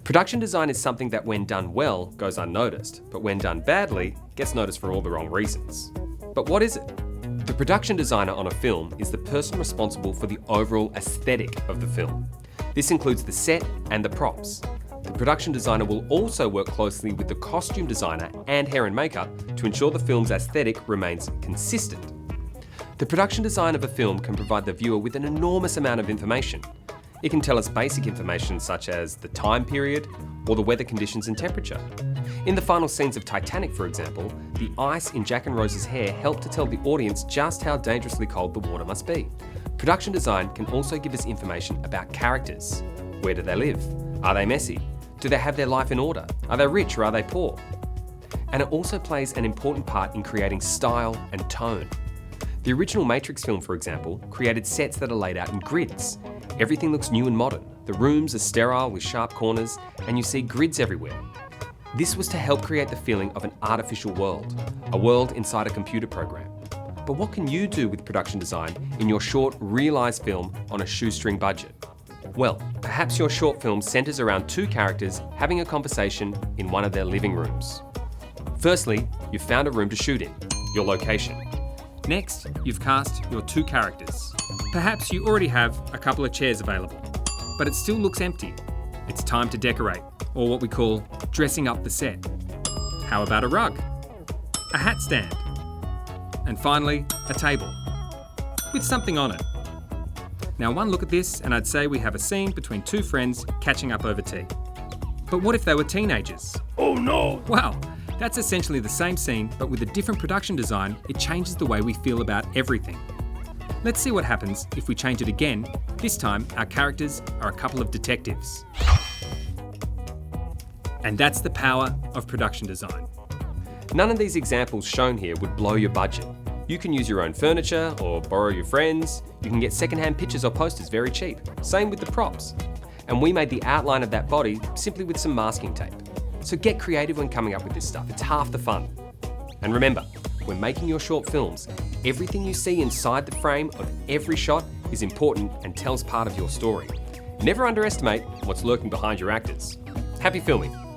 Production design is something that when done well goes unnoticed, but when done badly gets noticed for all the wrong reasons. But what is it? The production designer on a film is the person responsible for the overall aesthetic of the film. This includes the set and the props. The production designer will also work closely with the costume designer and hair and makeup to ensure the film's aesthetic remains consistent. The production design of a film can provide the viewer with an enormous amount of information. It can tell us basic information such as the time period or the weather conditions and temperature. In the final scenes of Titanic, for example, the ice in Jack and Rose's hair helped to tell the audience just how dangerously cold the water must be. Production design can also give us information about characters. Where do they live? Are they messy? Do they have their life in order? Are they rich or are they poor? And it also plays an important part in creating style and tone. The original Matrix film, for example, created sets that are laid out in grids. Everything looks new and modern. The rooms are sterile with sharp corners, and you see grids everywhere. This was to help create the feeling of an artificial world, a world inside a computer program. But what can you do with production design in your short, realised film on a shoestring budget? Well, perhaps your short film centres around two characters having a conversation in one of their living rooms. Firstly, you've found a room to shoot in, your location. Next, you've cast your two characters. Perhaps you already have a couple of chairs available, but it still looks empty. It's time to decorate, or what we call dressing up the set. How about a rug? A hat stand? And finally, a table with something on it. Now one look at this and I'd say we have a scene between two friends catching up over tea. But what if they were teenagers? Oh no! Wow, that's essentially the same scene, but with a different production design, it changes the way we feel about everything. Let's see what happens if we change it again. This time, our characters are a couple of detectives. And that's the power of production design. None of these examples shown here would blow your budget. You can use your own furniture or borrow your friends. You can get secondhand pictures or posters very cheap. Same with the props. And we made the outline of that body simply with some masking tape. So get creative when coming up with this stuff. It's half the fun. And remember, when making your short films, everything you see inside the frame of every shot is important and tells part of your story. Never underestimate what's lurking behind your actors. Happy filming.